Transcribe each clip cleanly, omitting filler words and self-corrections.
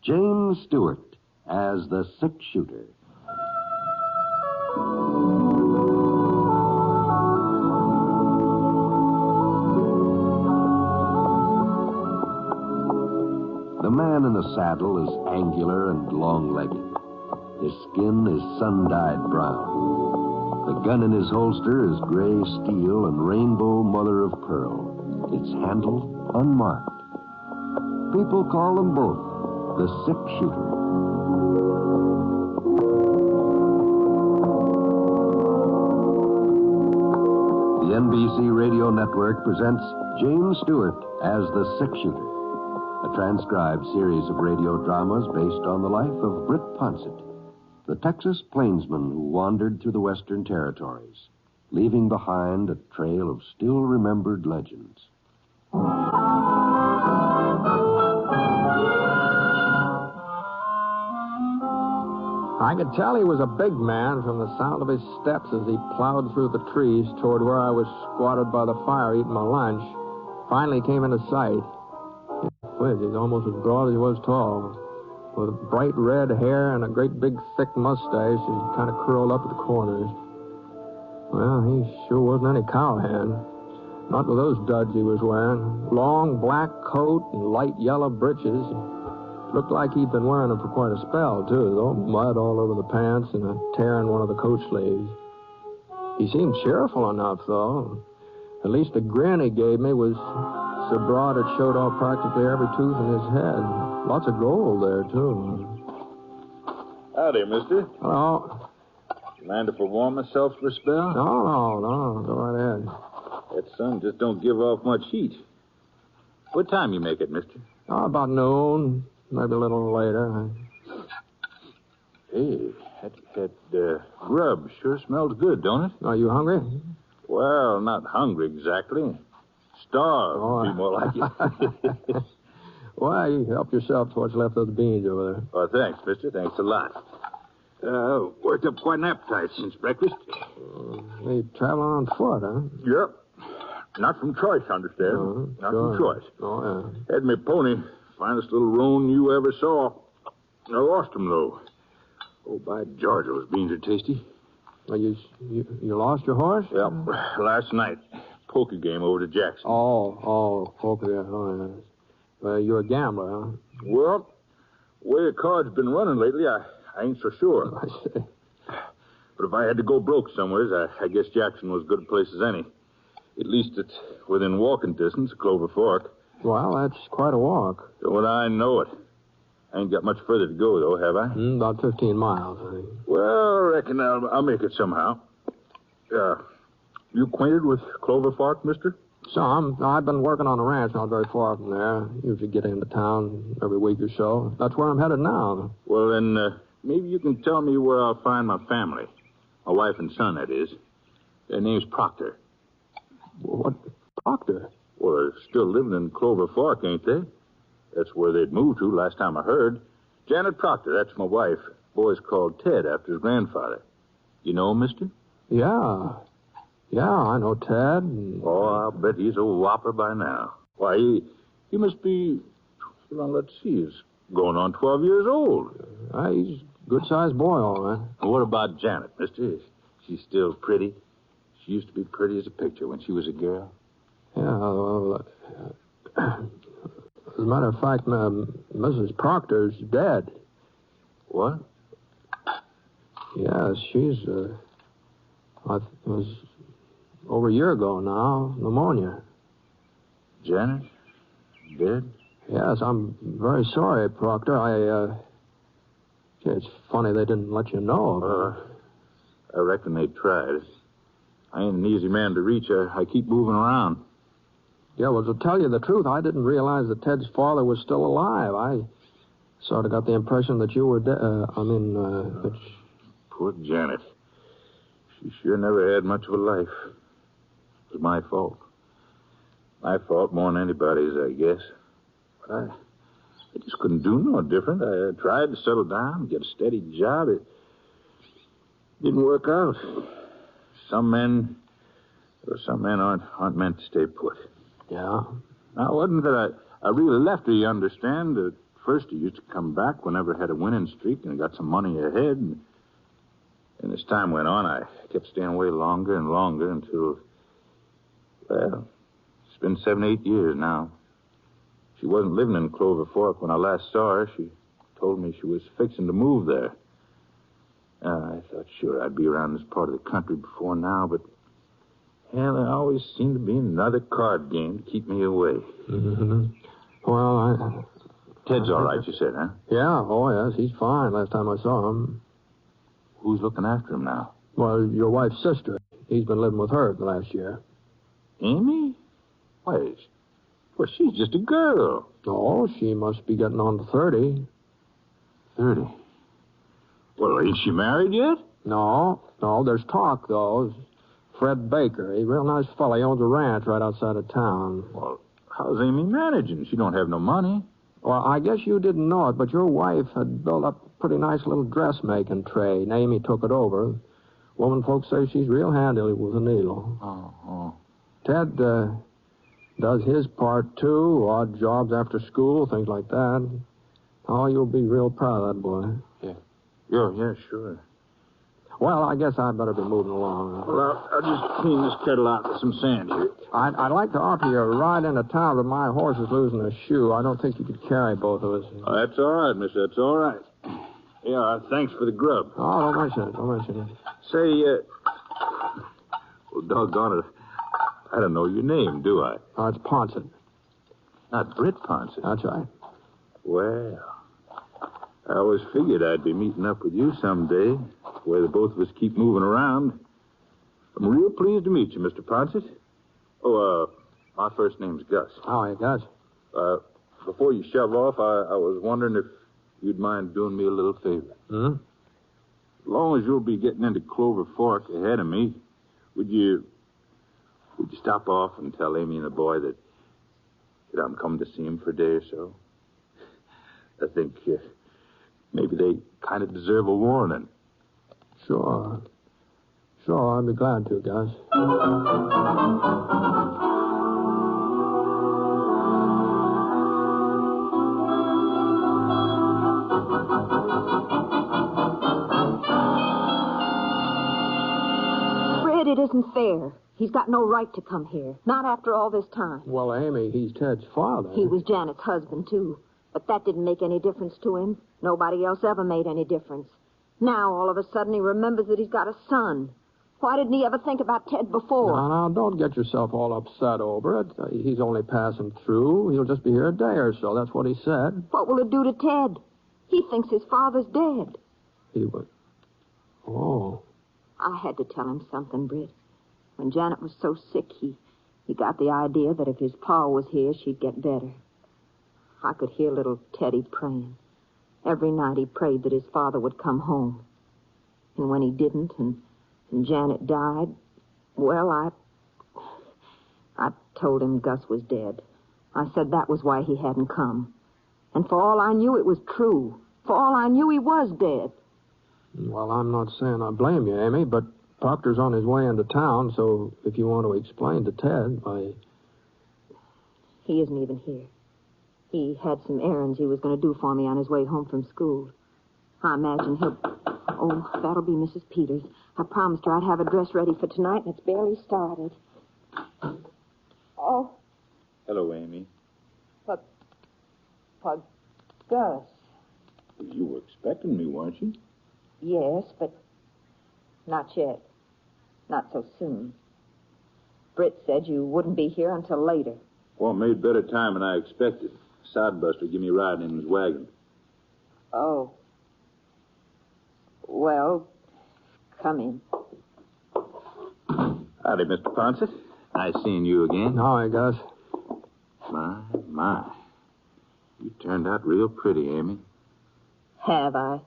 James Stewart as the six-shooter. The man in the saddle is angular and long-legged. His skin is sun-dyed brown. The gun in his holster is gray steel and rainbow mother of pearl. Its handle unmarked. People call them both the six-shooter. The NBC Radio Network presents James Stewart as the six-shooter, a transcribed series of radio dramas based on the life of Britt Ponset, the Texas plainsman who wandered through the Western Territories, leaving behind a trail of still-remembered legends. I could tell he was a big man from the sound of his steps as he plowed through the trees toward where I was squatted by the fire eating my lunch. Finally came into sight. He's almost as broad as he was tall, with bright red hair and a great big thick mustache and kind of curled up at the corners. Well, he sure wasn't any cowhand. Not with those duds he was wearing. Long black coat and light yellow breeches. Looked like he'd been wearing them for quite a spell, too, though. Mud all over the pants and a tear in one of the coat sleeves. He seemed cheerful enough, though. At least the grin he gave me was so broad it showed off practically every tooth in his head. Lots of gold there, too. Howdy, mister. Hello. Mind if I warm myself for a spell? No. Go right ahead. That sun just don't give off much heat. What time you make it, mister? About noon. Maybe a little later. Hey, that grub sure smells good, don't it? Are you hungry? Well, not hungry exactly. Starved would be more like it. Well, you help yourself to what's left of the beans over there. Oh, thanks, mister. Thanks a lot. Worked up quite an appetite since breakfast. You traveling on foot, huh? Yep. Not from choice, understand? Not sure. from choice. Oh, yeah. Had me pony. Finest little roan you ever saw. I lost him, though. Oh, by George, those beans are tasty. Well, you lost your horse? Yep. Last night. Poker game over to Jackson. Oh, poker. Oh, yeah. Well, you're a gambler, huh? Well, the way the card's been running lately, I ain't so sure. I see. But if I had to go broke somewheres, I guess Jackson was as good a place as any. At least it's within walking distance of Clover Fork. Well, that's quite a walk. Well, I know it. I ain't got much further to go, though, have I? About 15 miles, I think. Well, I reckon I'll make it somehow. You acquainted with Clover Fork, mister? Some. I've been working on a ranch not very far from there. Usually get into town every week or so. That's where I'm headed now. Well, then, maybe you can tell me where I'll find my family. My wife and son, that is. Their name's Proctor. What? Proctor? Well, they're still living in Clover Fork, ain't they? That's where they'd moved to last time I heard. Janet Proctor, that's my wife. Boy's called Ted after his grandfather. You know him, mister? Yeah, I know Ted. Oh, I'll bet he's a whopper by now. Why, he must be, well, let's see, he's going on 12 years old. He's a good-sized boy, all right. And what about Janet, mister? She's still pretty? She used to be pretty as a picture when she was a girl. Yeah, well, as a matter of fact, Mrs. Proctor's dead. What? Yes, she's, it was over a year ago now, pneumonia. Janet? Dead? Yes, I'm very sorry, Proctor. It's funny they didn't let you know. I reckon they tried. I ain't an easy man to reach. I keep moving around. Yeah, well, to tell you the truth, I didn't realize that Ted's father was still alive. I sort of got the impression that you were dead. Poor Janet. She sure never had much of a life. It was my fault. My fault more than anybody's, I guess. But I just couldn't do no different. I tried to settle down, get a steady job. It didn't work out. Some men aren't meant to stay put. Yeah? Now, it wasn't that I really left her, you understand. At first he used to come back whenever I had a winning streak and got some money ahead. And as time went on, I kept staying away longer and longer until, well, it's been 7, 8 years now. She wasn't living in Clover Fork when I last saw her. She told me she was fixing to move there. I thought sure I'd be around this part of the country before now, but, hell, there always seemed to be another card game to keep me away. Mm-hmm. Well, Ted's all right, you said, huh? Yeah, oh, yes, he's fine last time I saw him. Who's looking after him now? Well, your wife's sister. He's been living with her the last year. Amy? Why, well, she's just a girl. Oh, she must be getting on to 30. 30? Well, ain't she married yet? No, there's talk, though. Fred Baker, a real nice fella. He owns a ranch right outside of town. Well, how's Amy managing? She don't have no money. Well, I guess you didn't know it, but your wife had built up a pretty nice little dressmaking trade, and Amy took it over. Woman folks say she's real handy with a needle. Oh. Ted does his part, too, odd jobs after school, things like that. Oh, you'll be real proud of that boy. Yeah, sure. Well, I guess I'd better be moving along. Well, I'll just clean this kettle out with some sand here. I'd like to offer you a ride into town, but my horse is losing a shoe. I don't think you could carry both of us. Oh, that's all right, mister. That's all right. Yeah, thanks for the grub. Oh, don't mention it. Say, well, doggone it. I don't know your name, do I? Oh, it's Ponset. Not Britt Ponset. That's right. Well, I always figured I'd be meeting up with you someday, where the both of us keep moving around. I'm real pleased to meet you, Mr. Ponset. Oh, my first name's Gus. Oh, hey, Gus. Before you shove off, I was wondering if you'd mind doing me a little favor. Hmm? As long as you'll be getting into Clover Fork ahead of me, would you stop off and tell Amy and the boy that I'm coming to see him for a day or so? I think maybe they kind of deserve a warning. Sure, I'd be glad to, Gus. Britt, it isn't fair. He's got no right to come here. Not after all this time. Well, Amy, he's Ted's father. He was Janet's husband, too. But that didn't make any difference to him. Nobody else ever made any difference. Now, all of a sudden, he remembers that he's got a son. Why didn't he ever think about Ted before? Now, don't get yourself all upset over it. He's only passing through. He'll just be here a day or so. That's what he said. What will it do to Ted? He thinks his father's dead. He would. Oh. I had to tell him something, Britt. When Janet was so sick, he got the idea that if his pa was here, she'd get better. I could hear little Teddy praying. Every night he prayed that his father would come home. And when he didn't, and Janet died, well, I told him Gus was dead. I said that was why he hadn't come. And for all I knew, it was true. For all I knew, he was dead. Well, I'm not saying I blame you, Amy, but Proctor's on his way into town, so if you want to explain to Ted, He isn't even here. He had some errands he was going to do for me on his way home from school. I imagine he'll... Oh, that'll be Mrs. Peters. I promised her I'd have a dress ready for tonight, and it's barely started. Oh. Hello, Amy. But Gus. You were expecting me, weren't you? Yes, but not yet. Not so soon. Britt said you wouldn't be here until later. Well, made better time than I expected. Sodebuster give me a ride in his wagon. Oh. Well, come in. Howdy, Mr. Ponset. Nice seeing you again. Hi, Gus. My. You turned out real pretty, Amy. Have I?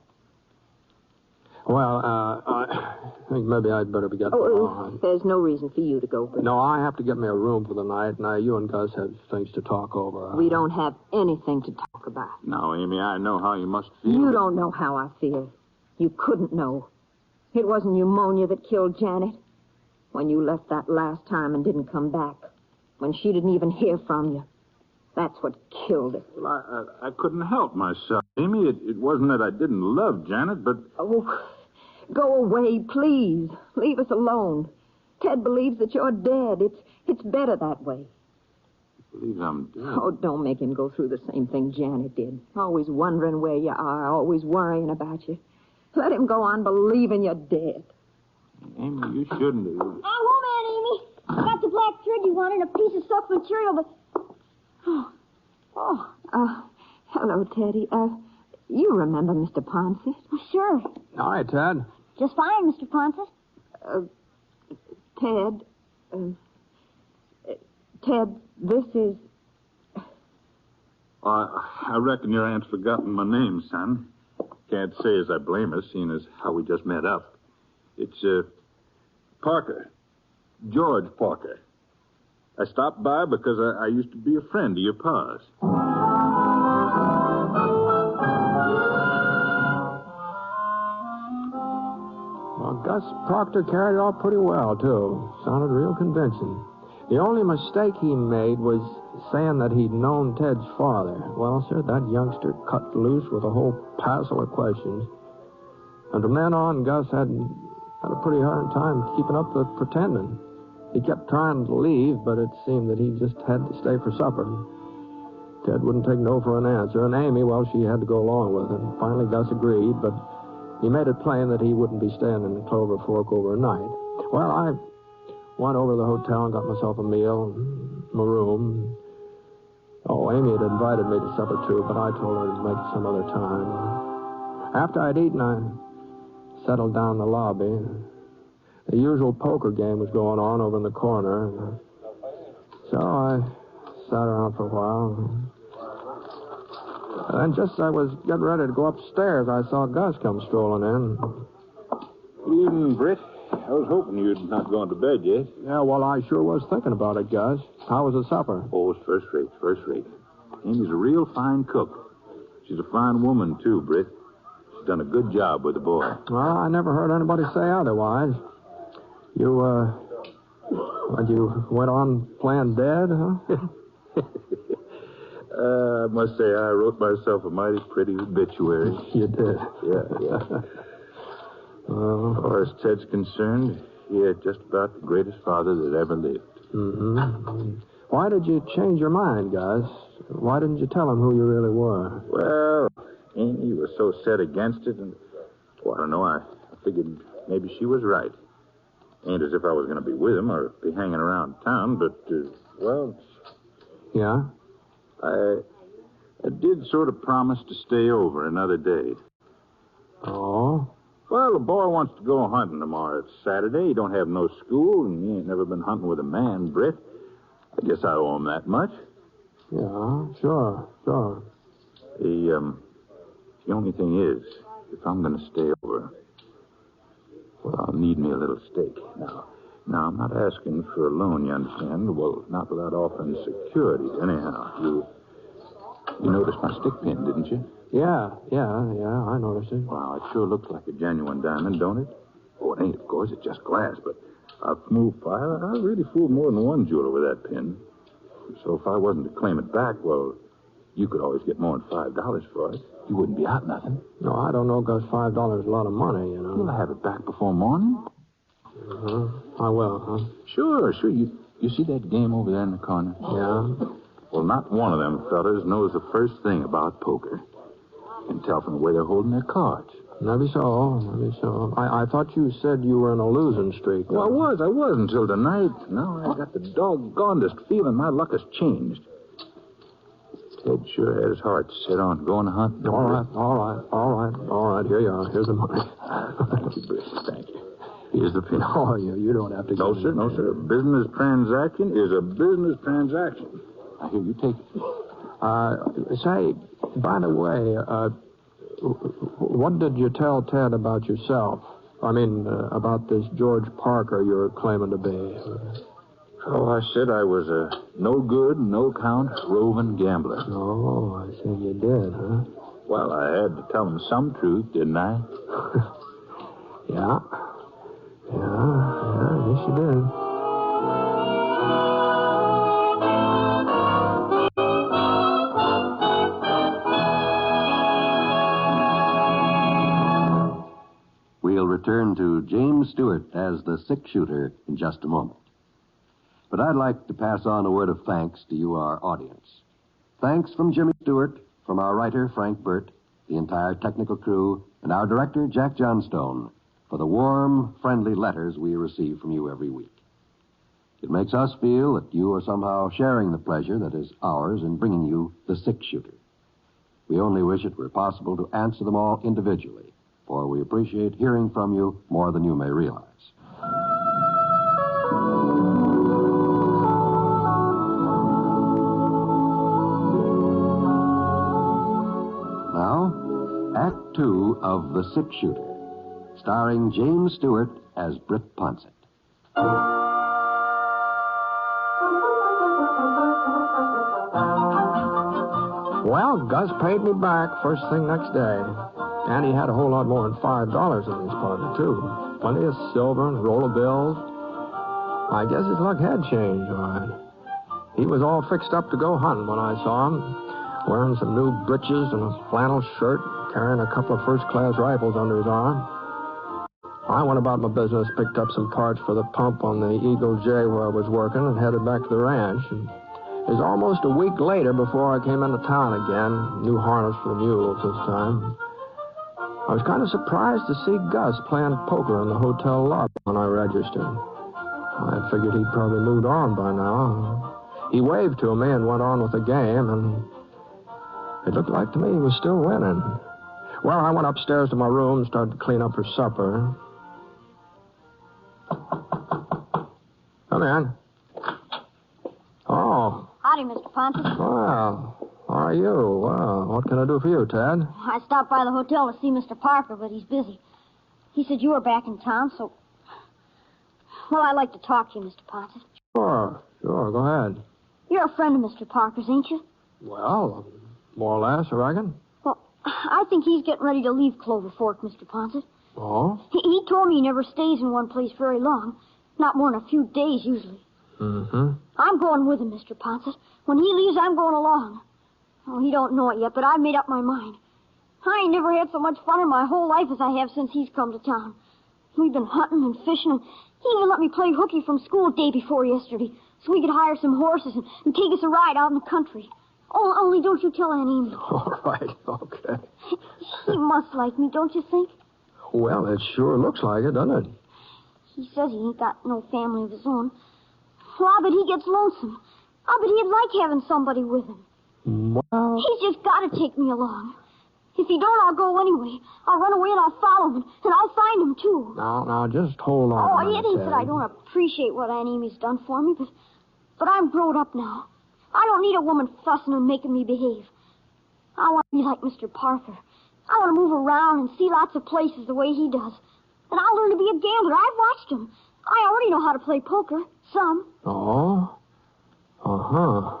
Well, I think maybe I'd better be getting on. There's no reason for you to go, Britt. No, I have to get me a room for the night. Now, you and Gus have things to talk over. We don't have anything to talk about. Now, Amy, I know how you must feel. You don't know how I feel. You couldn't know. It wasn't pneumonia that killed Janet. When you left that last time and didn't come back. When she didn't even hear from you. That's what killed her. Well, I couldn't help myself, Amy. It wasn't that I didn't love Janet, but... Oh, go away, please. Leave us alone. Ted believes that you're dead. It's better that way. He believes I'm dead. Oh, don't make him go through the same thing Janet did. Always wondering where you are, always worrying about you. Let him go on believing you're dead. Amy, you shouldn't have... I won't, Aunt Amy. I got the black thread you wanted and a piece of soft material, but... Hello, Teddy. You remember Mr. Ponset? Oh, sure. All right, Ted. Just fine, Mr. Ponset. Ted, this is... I reckon your aunt's forgotten my name, son. Can't say as I blame her, seeing as how we just met up. It's, Parker. George Parker. I stopped by because I used to be a friend of your pa's. Well, Gus Proctor carried it off pretty well, too. Sounded real convincing. The only mistake he made was saying that he'd known Ted's father. Well, sir, that youngster cut loose with a whole passel of questions. And from then on, Gus had a pretty hard time keeping up with pretending. He kept trying to leave, but it seemed that he just had to stay for supper. Ted wouldn't take no for an answer, and Amy, well, she had to go along with it. Finally, Gus agreed, but he made it plain that he wouldn't be staying in Clover Fork overnight. Well, I went over to the hotel and got myself a meal, my room. Oh, Amy had invited me to supper, too, but I told her to make it some other time. After I'd eaten, I settled down in the lobby. The usual poker game was going on over in the corner. So I sat around for a while. And just as I was getting ready to go upstairs, I saw Gus come strolling in. Good evening, Britt. I was hoping you'd not gone to bed yet. Yeah, well, I sure was thinking about it, Gus. How was the supper? Oh, it's first rate, first rate. Amy's a real fine cook. She's a fine woman, too, Britt. She's done a good job with the boy. Well, I never heard anybody say otherwise. You went on playing dead, huh? I must say, I wrote myself a mighty pretty obituary. You did? Yeah. As far as Ted's concerned, he had just about the greatest father that ever lived. Mm-hmm. Why did you change your mind, Gus? Why didn't you tell him who you really were? Well, Amy was so set against it, and, well, I don't know, I figured maybe she was right. Ain't as if I was going to be with him or be hanging around town, but, well... Yeah? I did sort of promise to stay over another day. Oh? Well, the boy wants to go hunting tomorrow. It's Saturday. He don't have no school, and he ain't never been hunting with a man, Britt. I guess I owe him that much. Yeah, sure. The only thing is, if I'm going to stay over, well, I'll need me a little stake. Now, I'm not asking for a loan, you understand? Well, not without offering security. Anyhow, you noticed my stick pin, didn't you? Yeah, I noticed it. Wow, it sure looks like a genuine diamond, don't it? Oh, it ain't, of course. It's just glass, but I've moved fire. I really fooled more than one jeweler with that pin. So if I wasn't to claim it back, well, you could always get more than $5 for it. You wouldn't be out nothing. No, I don't know, Gus. $5 is a lot of money, you know. You'll have it back before morning. Uh-huh. I will, huh? Sure. You see that game over there in the corner? Yeah? Well, not one of them fellas knows the first thing about poker. You can tell from the way they're holding their cards. Maybe so. I thought you said you were in a losing streak. Well, I was until tonight. Now I got the doggonedest feeling my luck has changed. Ted sure had his heart set on going hunting. All right. Here you are. Here's the money. Thank you, Britt. Thank you. Here's the pin. Oh, you don't have to... No, sir. A business transaction is a business transaction. Now, here, you take it. Say, by the way, what did you tell Ted about yourself? I mean, about this George Parker you're claiming to be. Oh, I said I was a no-good, no-count, roving gambler. Oh, I see you did, huh? Well, I had to tell him some truth, didn't I? Yeah, I guess you did. return to James Stewart as the six-shooter in just a moment. But I'd like to pass on a word of thanks to you, our audience. Thanks from Jimmy Stewart, from our writer, Frank Burt, the entire technical crew, and our director, Jack Johnstone, for the warm, friendly letters we receive from you every week. It makes us feel that you are somehow sharing the pleasure that is ours in bringing you the six-shooter. We only wish it were possible to answer them all individually, for we appreciate hearing from you more than you may realize. Now, Act Two of The Six-Shooter, starring James Stewart as Britt Ponset. Well, Gus paid me back first thing next day. And he had a whole lot more than $5 in his pocket, too. Plenty of silver and a roll of bills. I guess his luck had changed, all right. He was all fixed up to go hunting when I saw him, wearing some new breeches and a flannel shirt, carrying a couple of first-class rifles under his arm. I went about my business, picked up some parts for the pump on the Eagle J where I was working, and headed back to the ranch. And it was almost a week later before I came into town again. New harness for the mules this time. I was kind of surprised to see Gus playing poker in the hotel lobby when I registered. I figured he'd probably moved on by now. He waved to me and went on with the game, and it looked like to me he was still winning. Well, I went upstairs to my room and started to clean up for supper. Come in. Oh. Howdy, Mr. Ponset. Well, how are you? Well, what can I do for you, Ted? I stopped by the hotel to see Mr. Parker, but he's busy. He said you were back in town, so... Well, I'd like to talk to you, Mr. Ponset. Sure, go ahead. You're a friend of Mr. Parker's, ain't you? Well, more or less, I reckon. Well, I think he's getting ready to leave Clover Fork, Mr. Ponset. Oh? He told me he never stays in one place very long. Not more than a few days, usually. Mm-hmm. I'm going with him, Mr. Ponset. When he leaves, I'm going along. Oh, he don't know it yet, but I've made up my mind. I ain't never had so much fun in my whole life as I have since he's come to town. We've been hunting and fishing, and he even let me play hooky from school day before yesterday, so we could hire some horses and take us a ride out in the country. Oh, only don't you tell Aunt Amy. All right, okay. He must like me, don't you think? Well, it sure looks like it, doesn't it? He says he ain't got no family of his own. Well, I bet he gets lonesome. I bet he'd like having somebody with him. Well... He's just got to take me along. If he don't, I'll go anyway. I'll run away and I'll follow him, and I'll find him, too. Now, just hold on. Oh, it ain't that I don't appreciate what Aunt Amy's done for me, but I'm grown up now. I don't need a woman fussing and making me behave. I want to be like Mr. Parker. I want to move around and see lots of places the way he does. And I'll learn to be a gambler. I've watched him. I already know how to play poker. Some. Oh? Uh-huh.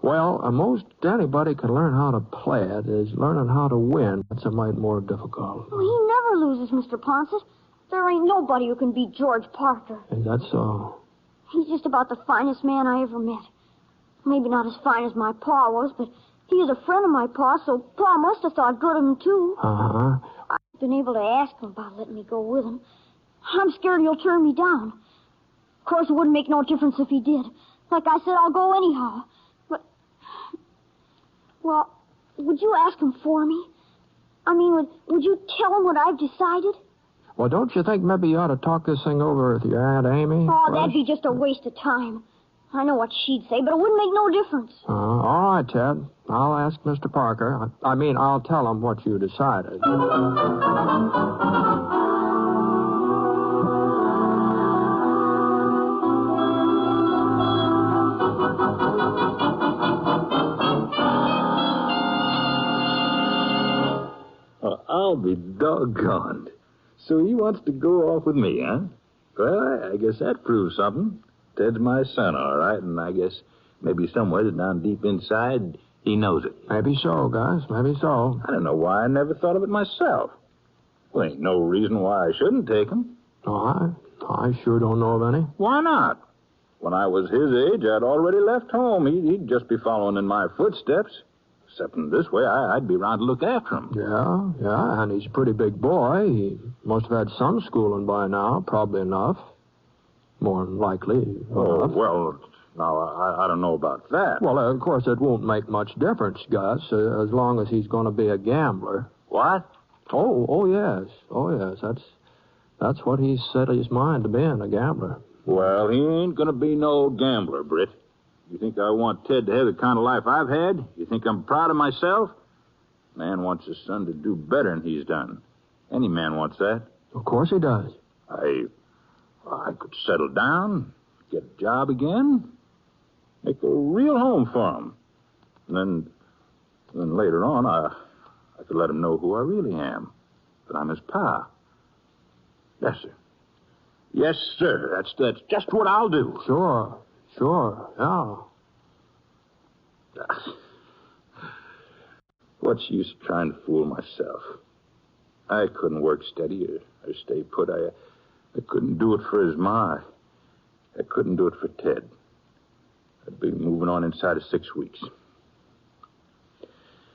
Well, most anybody can learn how to play it. Is learning how to win that's a mite more difficult. Well, he never loses, Mr. Ponset. There ain't nobody who can beat George Parker. Is that so? He's just about the finest man I ever met. Maybe not as fine as my pa was, but he was a friend of my pa, so Pa must have thought good of him, too. Uh-huh. I've been able to ask him about letting me go with him. I'm scared he'll turn me down. Of course, it wouldn't make no difference if he did. Like I said, I'll go anyhow. But, well, would you ask him for me? I mean, would you tell him what I've decided? Well, don't you think maybe you ought to talk this thing over with your Aunt Amy? Oh, that'd be just a waste of time. I know what she'd say, but it wouldn't make no difference. All right, Ted. I'll ask Mr. Parker. I'll tell him what you decided. I'll be doggone. So he wants to go off with me, huh? Well, I guess that proves something. Ted's my son, all right, and I guess maybe somewhere down deep inside, he knows it. Maybe so, Gus. Maybe so. I don't know why I never thought of it myself. Well, ain't no reason why I shouldn't take him. Oh, I sure don't know of any. Why not? When I was his age, I'd already left home. He'd just be following in my footsteps. Except this way, I'd be around to look after him. Yeah, and he's a pretty big boy. He must have had some schooling by now, probably enough. More than likely enough. Well, now, I don't know about that. Well, of course, it won't make much difference, Gus, as long as he's going to be a gambler. What? Oh, yes. That's what he's set his mind to being, a gambler. Well, he ain't going to be no gambler, Britt. You think I want Ted to have the kind of life I've had? You think I'm proud of myself? Man wants his son to do better than he's done. Any man wants that. Of course he does. I could settle down, get a job again, make a real home for him. And then later on, I could let him know who I really am, that I'm his pa. Yes, sir. Yes, sir. That's just what I'll do. Sure, yeah. What's use trying to fool myself? I couldn't work steady or stay put. I couldn't do it for his ma. I couldn't do it for Ted. I'd be moving on inside of 6 weeks.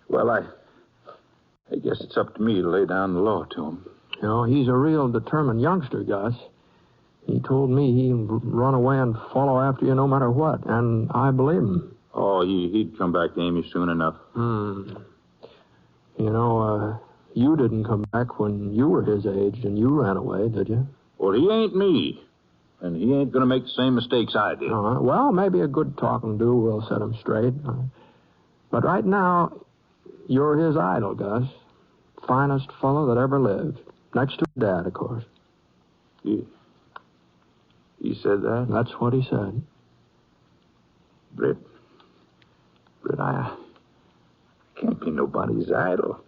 Well, I guess it's up to me to lay down the law to him. You know, he's a real determined youngster, Gus. He told me he'd run away and follow after you no matter what, and I believe him. Oh, he'd come back to Amy soon enough. You know, you didn't come back when you were his age and you ran away, did you? Well, he ain't me, and he ain't going to make the same mistakes I did. Well, maybe a good talking to will set him straight. But right now, you're his idol, Gus. Finest fellow that ever lived. Next to Dad, of course. He said that? That's what he said. Britt, I can't be nobody's idol.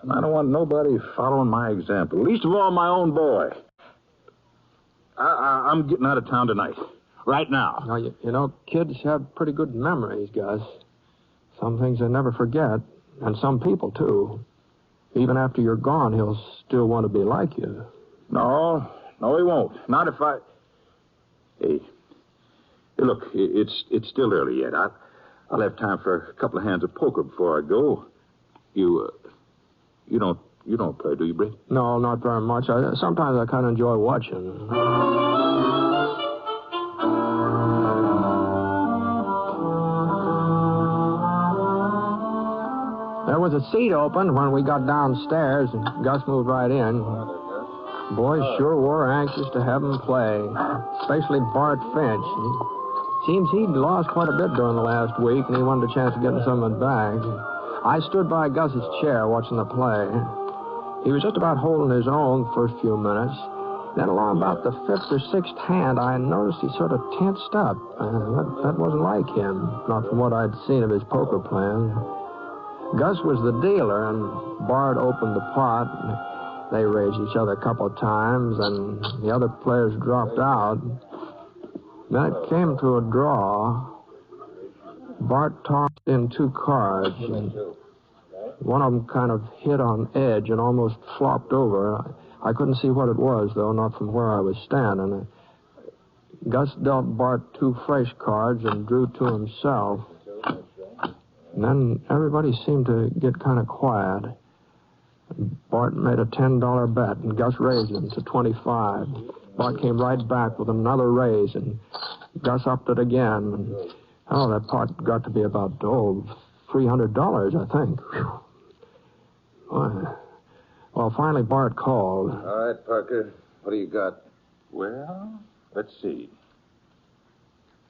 And I don't want nobody following my example, least of all my own boy. I'm getting out of town tonight. Right now. Now, you know, kids have pretty good memories, Gus. Some things they never forget, and some people, too. Even after you're gone, he'll still want to be like you. No, he won't. Not if I... Hey, look, it's still early yet. I'll have time for a couple of hands of poker before I go. You don't play, do you, Britt? No, not very much. Sometimes I kind of enjoy watching. There was a seat open when we got downstairs, and Gus moved right in. Boys sure were anxious to have him play, especially Bart Finch. Seems he'd lost quite a bit during the last week, and he wanted a chance of getting some of it back. I stood by Gus's chair watching the play. He was just about holding his own the first few minutes. Then along about the 5th or 6th hand, I noticed he sort of tensed up. That wasn't like him, not from what I'd seen of his poker playing. Gus was the dealer, and Bart opened the pot. They raised each other a couple of times, and the other players dropped out. Then it came to a draw. Bart tossed in 2 cards, and one of them kind of hit on edge and almost flopped over. I couldn't see what it was, though, not from where I was standing. Gus dealt Bart 2 fresh cards and drew 2 himself. And then everybody seemed to get kind of quiet. Bart made a $10 bet, and Gus raised him to $25. Bart came right back with another raise, and Gus upped it again. And, that pot got to be about, $300, I think. Whew. Well, finally, Bart called. All right, Parker. What do you got? Well, let's see.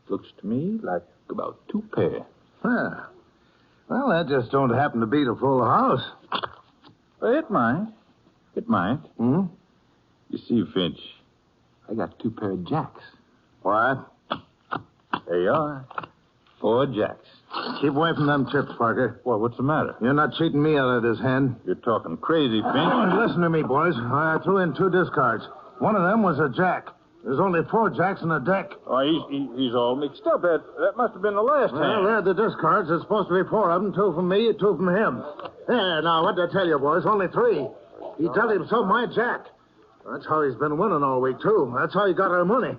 Looks to me like about 2 pair. Huh. Well, that just don't happen to be the full house. It might. Hmm? You see, Finch, I got 2 pair of jacks. What? There you are. 4 jacks. Keep away from them chips, Parker. Well, what's the matter? You're not cheating me out of this hand. You're talking crazy, Finch. Listen to me, boys. I threw in 2 discards. One of them was a jack. There's only 4 jacks in the deck. Oh, he's all mixed up. That must have been the last Well, hand. they're the discards. There's supposed to be 4 of them. 2 from me, 2 from him. There, now, what did I tell you, boys? Only 3. He dealt himself my jack. That's how he's been winning all week, too. That's how he got our money.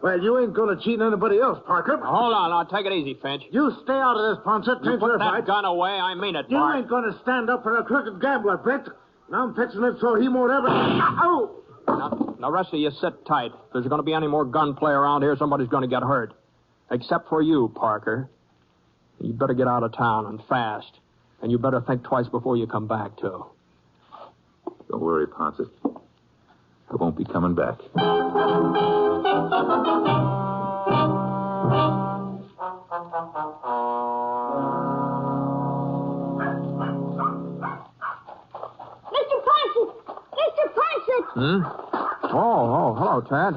Well, you ain't going to cheat anybody else, Parker. Hold on, now. Take it easy, Finch. You stay out of this, Ponset. You Take put your that fight. gun away. I mean it, You Bart. ain't going to stand up for a crooked gambler, Britt. Now I'm fixing it so he won't ever... Oh! Now, the rest of you sit tight. If there's going to be any more gunplay around here, somebody's going to get hurt. Except for you, Parker. You better get out of town and fast. And you better think twice before you come back, too. Don't worry, Ponset. I won't be coming back. Oh, hello, Tad.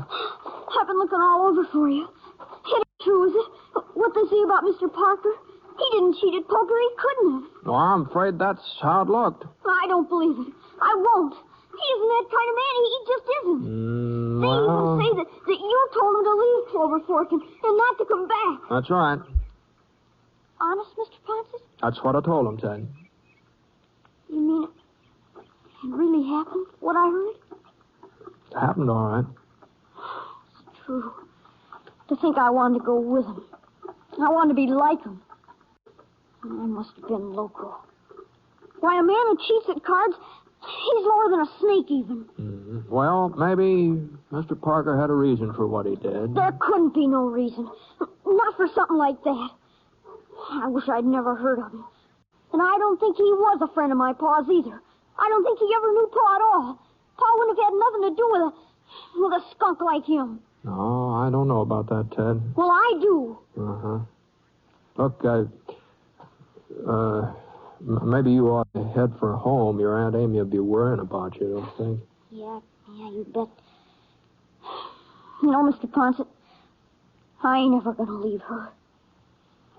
I've been looking all over for you. It ain't true, is it? What they say about Mr. Parker? He didn't cheat at poker. He couldn't have. Well, I'm afraid that's how it looked. I don't believe it. I won't. He isn't that kind of man. He just isn't. They even say that you told him to leave Clover Fork and not to come back. That's right. Honest, Mr. Ponset? That's what I told him, Ted. You mean it really happened, what I heard? It happened all right. It's true. To think I wanted to go with him. I wanted to be like him. I must have been loco. Why, a man who cheats at cards, he's lower than a snake even. Mm-hmm. Well, maybe Mr. Parker had a reason for what he did. There couldn't be no reason. Not for something like that. I wish I'd never heard of him. And I don't think he was a friend of my Pa's either. I don't think he ever knew Pa at all. Pa wouldn't have had nothing to do with a skunk like him. No, I don't know about that, Ted. Well, I do. Uh-huh. Look, maybe you ought to head for home. Your Aunt Amy will be worrying about you, don't you think? Yeah, you bet. You know, Mr. Ponset, I ain't ever gonna leave her.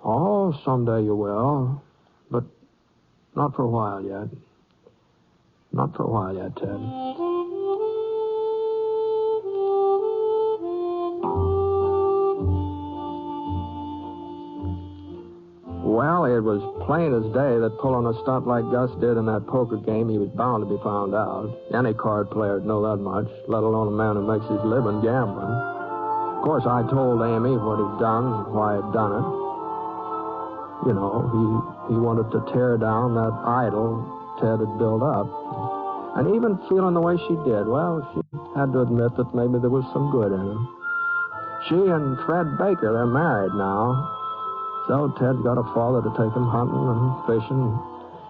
Oh, someday you will. But not for a while yet. Not for a while yet, Ted. Well, it was plain as day that pulling a stunt like Gus did in that poker game, he was bound to be found out. Any card player'd know that much, let alone a man who makes his living gambling. Of course, I told Amy what he'd done and why he'd done it. You know, he wanted to tear down that idol Ted had built up. And even feeling the way she did, well, she had to admit that maybe there was some good in him. She and Fred Baker, they're married now. So Ted's got a father to take him hunting and fishing.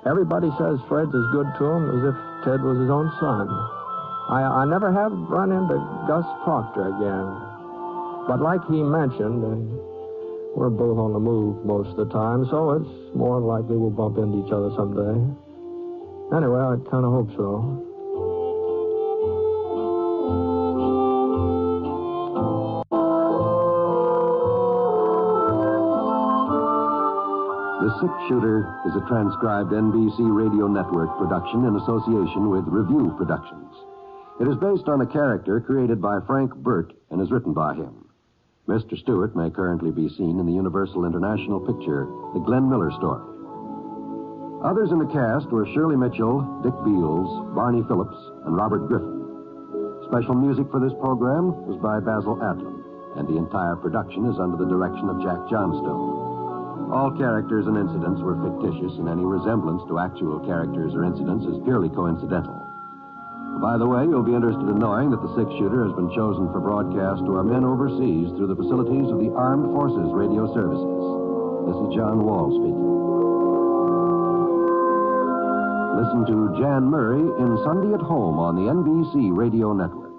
Everybody says Fred's as good to him as if Ted was his own son. I never have run into Gus Proctor again. But like he mentioned, we're both on the move most of the time, so it's more likely we'll bump into each other someday. Anyway, I kind of hope so. The Six Shooter is a transcribed NBC Radio Network production in association with Review Productions. It is based on a character created by Frank Burt and is written by him. Mr. Stewart may currently be seen in the Universal International picture, The Glenn Miller Story. Others in the cast were Shirley Mitchell, Dick Beals, Barney Phillips, and Robert Griffin. Special music for this program was by Basil Adlam, and the entire production is under the direction of Jack Johnstone. All characters and incidents were fictitious, and any resemblance to actual characters or incidents is purely coincidental. By the way, you'll be interested in knowing that the Six Shooter has been chosen for broadcast to our men overseas through the facilities of the Armed Forces Radio Services. This is John Wall speaking. Listen to Jan Murray in Sunday at Home on the NBC Radio Network.